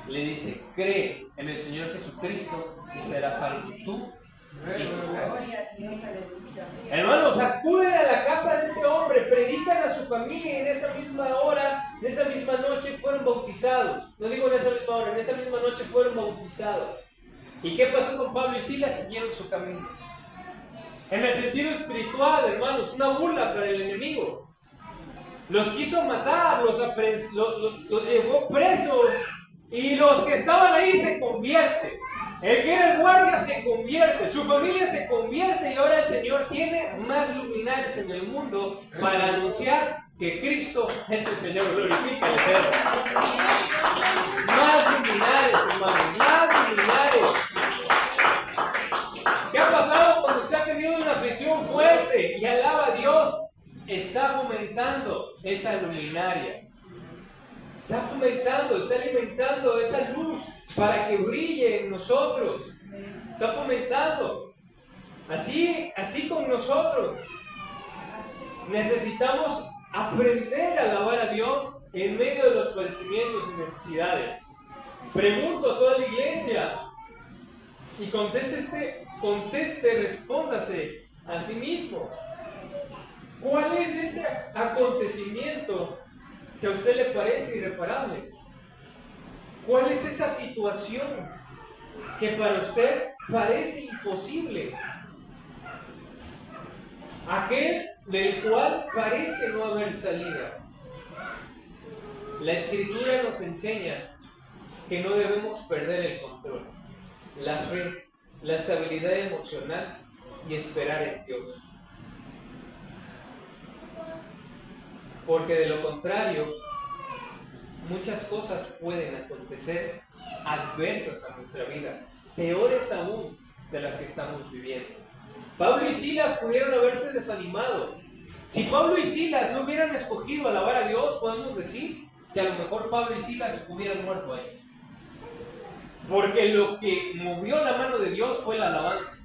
Le dice: cree en el Señor Jesucristo y serás salvo tú y tu casa. Hermanos, acuden a la casa de ese hombre, predican a su familia, y en esa misma hora en esa misma noche fueron bautizados. No digo en esa misma hora, en esa misma noche fueron bautizados. ¿Y qué pasó con Pablo y Silas? Siguieron su camino. En el sentido espiritual, hermanos, una burla para el enemigo. Los quiso matar, los llevó presos, y los que estaban ahí se convierten. El que era el guardia se convierte, su familia se convierte, y ahora el Señor tiene más luminares en el mundo para anunciar que Cristo es el Señor. Glorifícale, Pedro. Más luminares, hermanos, más luminares. ¿Qué ha pasado cuando usted ha tenido una aflicción fuerte y alaba a Dios? Está fomentando esa luminaria. Está fomentando, está alimentando esa luz para que brille en nosotros. Está fomentando. Así con nosotros. Necesitamos aprender a alabar a Dios en medio de los padecimientos y necesidades. Pregunto a toda la iglesia y conteste, respóndase a sí mismo. ¿Cuál es ese acontecimiento que a usted le parece irreparable? ¿Cuál es esa situación que para usted parece imposible? Aquel del cual parece no haber salida. La Escritura nos enseña que no debemos perder el control, la fe, la estabilidad emocional y esperar en Dios. Porque de lo contrario, muchas cosas pueden acontecer adversas a nuestra vida, peores aún de las que estamos viviendo. Pablo y Silas pudieron haberse desanimado. Si Pablo y Silas no hubieran escogido alabar a Dios, podemos decir que a lo mejor Pablo y Silas hubieran muerto ahí. Porque lo que movió la mano de Dios fue la alabanza.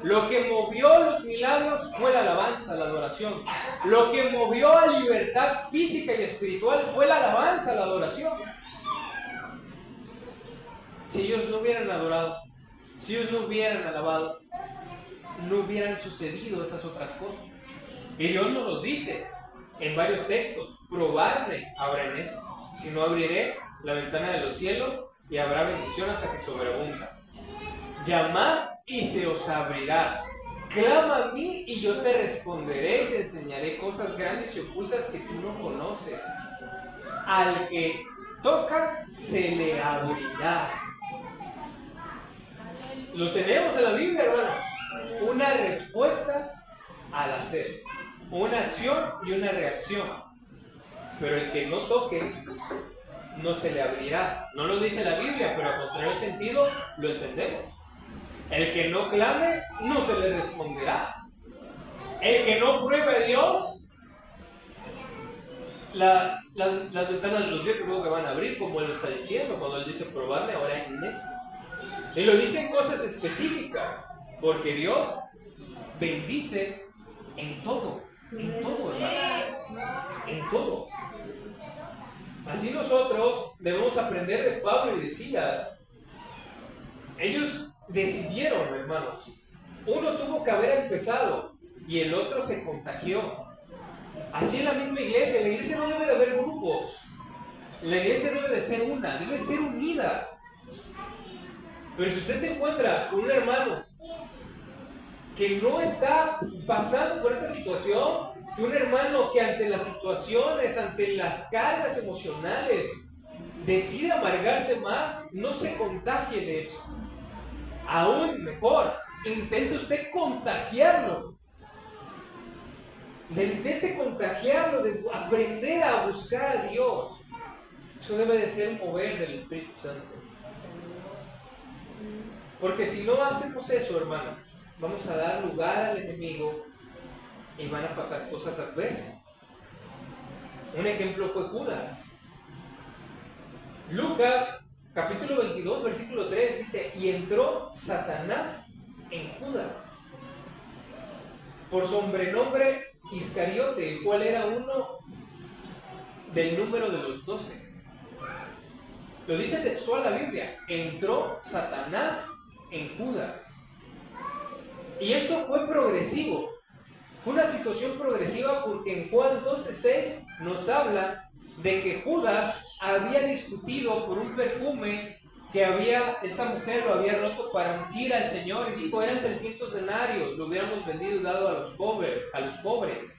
Lo que movió los milagros fue la alabanza, la adoración. Lo que movió a libertad física y espiritual fue la alabanza, la adoración. Si ellos no hubieran adorado, si ellos no hubieran alabado, no hubieran sucedido esas otras cosas. Y Dios nos los dice en varios textos: probadme ahora en eso. Si no, abriré la ventana de los cielos y habrá bendición hasta que sobreabunda. Llamad y se os abrirá. Clama a mí y yo te responderé y te enseñaré cosas grandes y ocultas que tú no conoces. Al que toca se le abrirá. Lo tenemos en la Biblia, hermanos. Una respuesta al hacer. Una acción y una reacción. Pero el que no toque no se le abrirá. No lo dice la Biblia, pero a contrario sentido lo entendemos. El que no clame, no se le responderá. El que no pruebe a Dios, las ventanas de los cielos no se van a abrir, como Él lo está diciendo, cuando Él dice probarme ahora en esto. Y lo dice en cosas específicas, porque Dios bendice en todo, hermano, en todo. Así nosotros debemos aprender de Pablo y de Silas. Ellos decidieron, hermanos. Uno tuvo que haber empezado y el otro se contagió. Así en la misma iglesia. La iglesia no debe de haber grupos. La iglesia debe de ser una, debe de ser unida. Pero si usted se encuentra con un hermano que no está pasando por esta situación, que un hermano que ante las situaciones, ante las cargas emocionales, decide amargarse más, no se contagie de eso. Aún mejor, intente usted contagiarlo. Intente contagiarlo de aprender a buscar a Dios. Eso debe de ser un mover del Espíritu Santo. Porque si no hacemos eso, hermano, vamos a dar lugar al enemigo y van a pasar cosas adversas. Un ejemplo fue Judas. Lucas capítulo 22, versículo 3 dice: y entró Satanás en Judas, por sobrenombre Iscariote, el cual era uno del número de los 12. Lo dice textual la Biblia: entró Satanás en Judas. Y esto fue progresivo. Fue una situación progresiva, porque en Juan 12:6 nos habla de que Judas había discutido por un perfume que esta mujer lo había roto para ungir al Señor, y dijo, eran 300 denarios, lo hubiéramos vendido y dado a los pobres.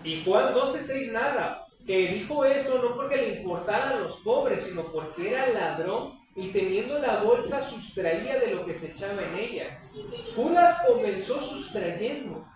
Y Juan 12:6 narra que dijo eso no porque le importaran los pobres, sino porque era ladrón y teniendo la bolsa sustraía de lo que se echaba en ella. Judas comenzó sustrayendo,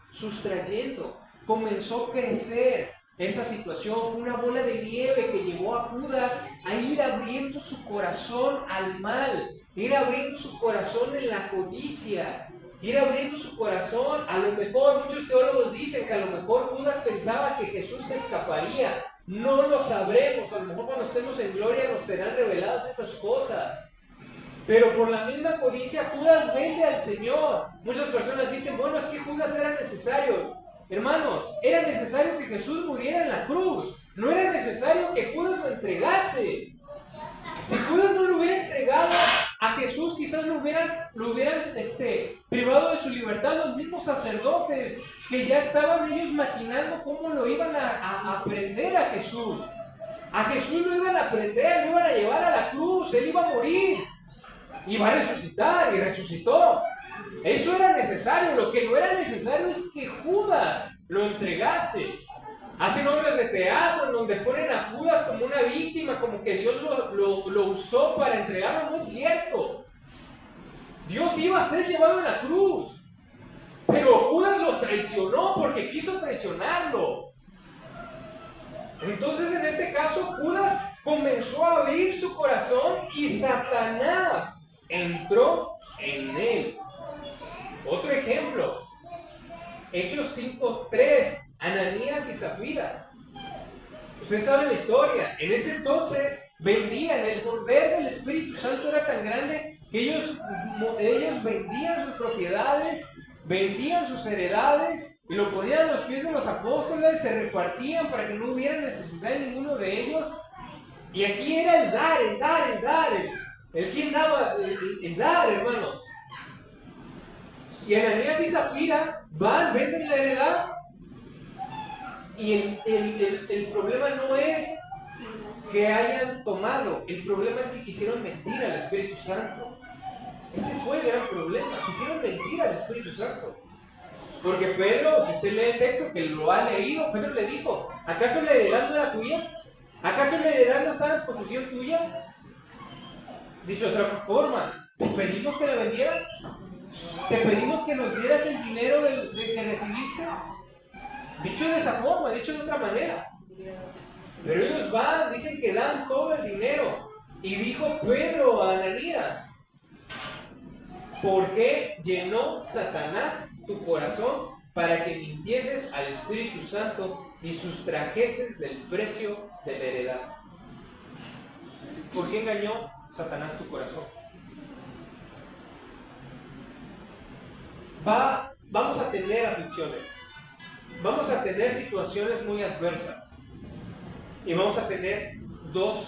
comenzó a crecer. Esa situación fue una bola de nieve que llevó a Judas a ir abriendo su corazón al mal, ir abriendo su corazón en la codicia, ir abriendo su corazón. A lo mejor muchos teólogos dicen que a lo mejor Judas pensaba que Jesús se escaparía. No lo sabremos, a lo mejor cuando estemos en gloria nos serán reveladas esas cosas. Pero por la misma codicia Judas vende al Señor. Muchas personas dicen, bueno, es que Judas era necesario. Hermanos, era necesario que Jesús muriera en la cruz. No era necesario que Judas lo entregase. Si Judas no lo hubiera entregado a Jesús, quizás lo hubieran privado de su libertad los mismos sacerdotes, que ya estaban ellos maquinando cómo lo iban a prender a Jesús. A Jesús lo iban a prender, lo iban a llevar a la cruz, él iba a morir, iba a resucitar, y resucitó. Eso era necesario. Lo que no era necesario es que Judas lo entregase. Hacen obras de teatro en donde ponen a Judas como una víctima, como que Dios lo usó para entregarlo. No es cierto. Dios iba a ser llevado en la cruz, pero Judas lo traicionó porque quiso traicionarlo. Entonces, en este caso, Judas comenzó a abrir su corazón y Satanás entró en él. Otro ejemplo, Hechos 5:3, Ananías y Zafira. Ustedes saben la historia. En ese entonces vendían, el poder del Espíritu Santo era tan grande que ellos vendían sus propiedades, vendían sus heredades y lo ponían a los pies de los apóstoles, se repartían para que no hubiera necesidad de ninguno de ellos. Y aquí era el dar. El quien daba, el dar, hermanos. Y Ananías y Zafira venden la heredad. Y el problema no es que hayan tomado, el problema es que quisieron mentir al Espíritu Santo. Ese fue el gran problema, quisieron mentir al Espíritu Santo. Porque Pedro, si usted lee el texto que lo ha leído, Pedro le dijo, ¿acaso la heredad no era tuya? ¿Acaso la heredad no estaba en posesión tuya? Dicho de otra forma, ¿te pedimos que la vendieras? ¿Te pedimos que nos dieras el dinero que recibiste? Dicho de esa forma, dicho de otra manera. Pero ellos dicen que dan todo el dinero. Y dijo Pedro a Ananías, ¿por qué llenó Satanás tu corazón para que mintieses al Espíritu Santo y sustrajeses del precio de la heredad? ¿Por qué engañó Satanás tu corazón? Vamos a tener aflicciones, vamos a tener situaciones muy adversas y vamos a tener dos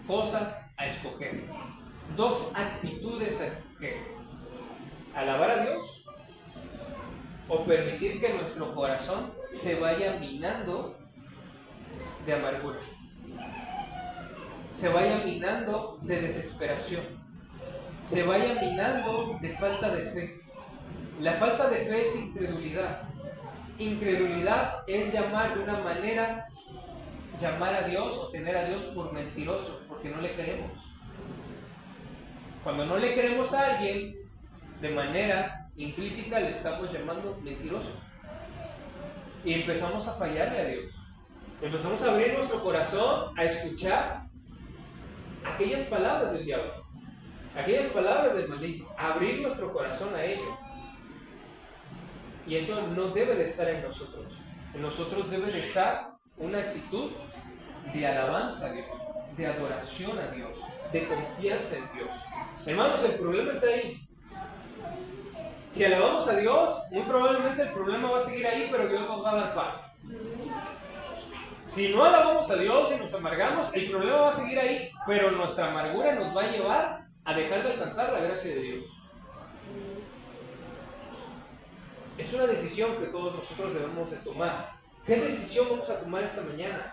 cosas a escoger, dos actitudes a escoger: alabar a Dios o permitir que nuestro corazón se vaya minando de amargura, se vaya minando de desesperación, se vaya minando de falta de fe. La falta de fe es incredulidad. Incredulidad es llamar a Dios o tener a Dios por mentiroso, porque no le queremos. Cuando no le queremos a alguien, de manera implícita le estamos llamando mentiroso. Y empezamos a fallarle a Dios. Empezamos a abrir nuestro corazón a escuchar aquellas palabras del diablo, aquellas palabras del maligno, a abrir nuestro corazón a ello. Y eso no debe de estar en nosotros. En nosotros debe de estar una actitud de alabanza a Dios, de adoración a Dios, de confianza en Dios. Hermanos, el problema está ahí. Si alabamos a Dios, muy probablemente el problema va a seguir ahí, pero Dios nos va a dar paz. Si no alabamos a Dios y nos amargamos, el problema va a seguir ahí, pero nuestra amargura nos va a llevar a dejar de alcanzar la gracia de Dios. Es una decisión que todos nosotros debemos de tomar. ¿Qué decisión vamos a tomar esta mañana?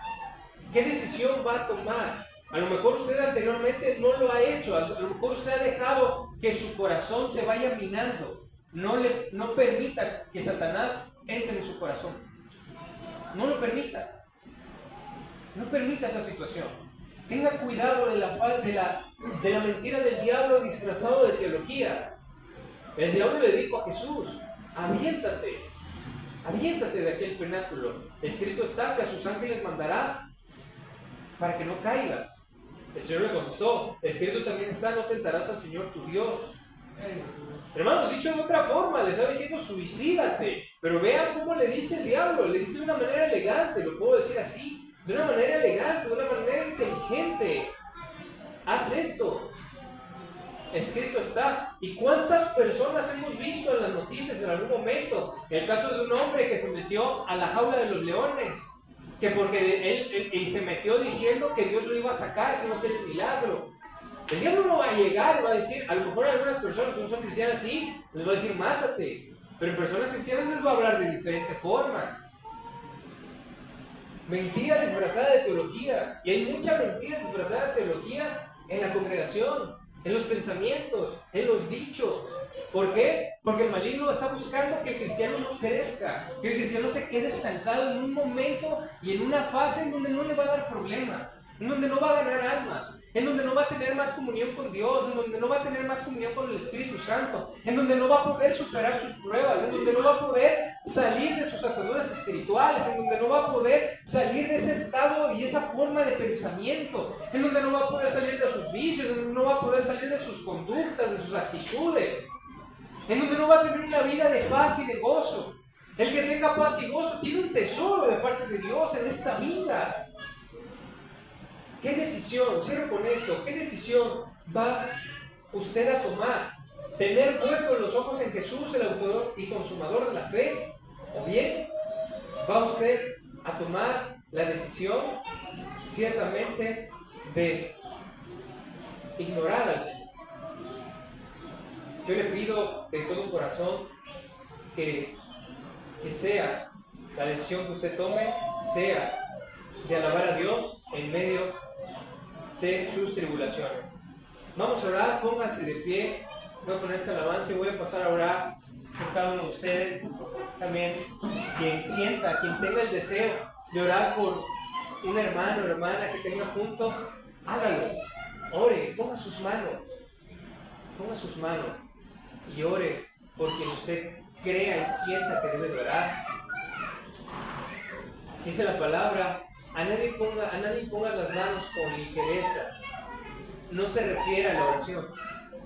¿Qué decisión va a tomar? A lo mejor usted anteriormente no lo ha hecho, a lo mejor usted ha dejado que su corazón se vaya minando. No permita que Satanás entre en su corazón. No lo permita. No permita esa situación. Tenga cuidado de la mentira del diablo disfrazado de teología. El diablo le dijo a Jesús: aviéntate de aquel pináculo. Escrito está que a sus ángeles mandará para que no caigas. El Señor le contestó: escrito también está, no tentarás al Señor tu Dios. Hermanos, dicho de otra forma, le estaba diciendo: suicídate. Pero vean cómo le dice el diablo. Le dice de una manera elegante, lo puedo decir así, de una manera elegante, de una manera inteligente: haz esto. Escrito está. ¿Y cuántas personas hemos visto en las noticias en algún momento? El caso de un hombre que se metió a la jaula de los leones, que porque él se metió diciendo que Dios lo iba a sacar, que iba a hacer el milagro. El diablo no va a llegar y va a decir, a lo mejor a algunas personas que no son cristianas sí, les va a decir mátate, pero en personas cristianas les va a hablar de diferente forma. Mentira disfrazada de teología, y hay mucha mentira disfrazada de teología en la congregación, en los pensamientos, en los dichos. ¿Por qué? Porque el maligno está buscando que el cristiano no crezca, que el cristiano se quede estancado en un momento y en una fase en donde no le va a dar problemas, en donde no va a ganar almas, en donde no va a tener más comunión con Dios, en donde no va a tener más comunión con el Espíritu Santo, en donde no va a poder superar sus pruebas, en donde no va a poder salir de sus ataduras espirituales, en donde no va a poder salir de ese estado y esa forma de pensamiento, en donde no va a poder salir de sus vicios, en donde no va a poder salir de sus conductas, de sus actitudes, en donde no va a tener una vida de paz y de gozo. El que tenga paz y gozo tiene un tesoro de parte de Dios en esta vida. ¿Qué decisión, cierro con esto, qué decisión va usted a tomar? ¿Tener puestos los ojos en Jesús, el autor y consumador de la fe? ¿O bien va usted a tomar la decisión, ciertamente, de ignorar al Señor? Yo le pido de todo corazón que sea la decisión que usted tome, sea de alabar a Dios en medio de sus tribulaciones. Vamos a orar, pónganse de pie. Voy a poner esta alabanza y voy a pasar a orar por cada uno de ustedes. También quien sienta, quien tenga el deseo de orar por un hermano o hermana que tenga junto, hágalo. Ore, ponga sus manos y ore por quien usted crea y sienta que debe de orar. Dice la palabra: a nadie ponga las manos con ligereza. No se refiere a la oración,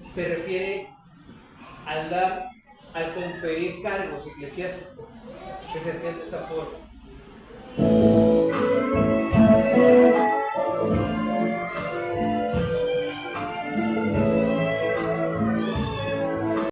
se refiere al conferir cargos eclesiásticos que se hacían de esa forma.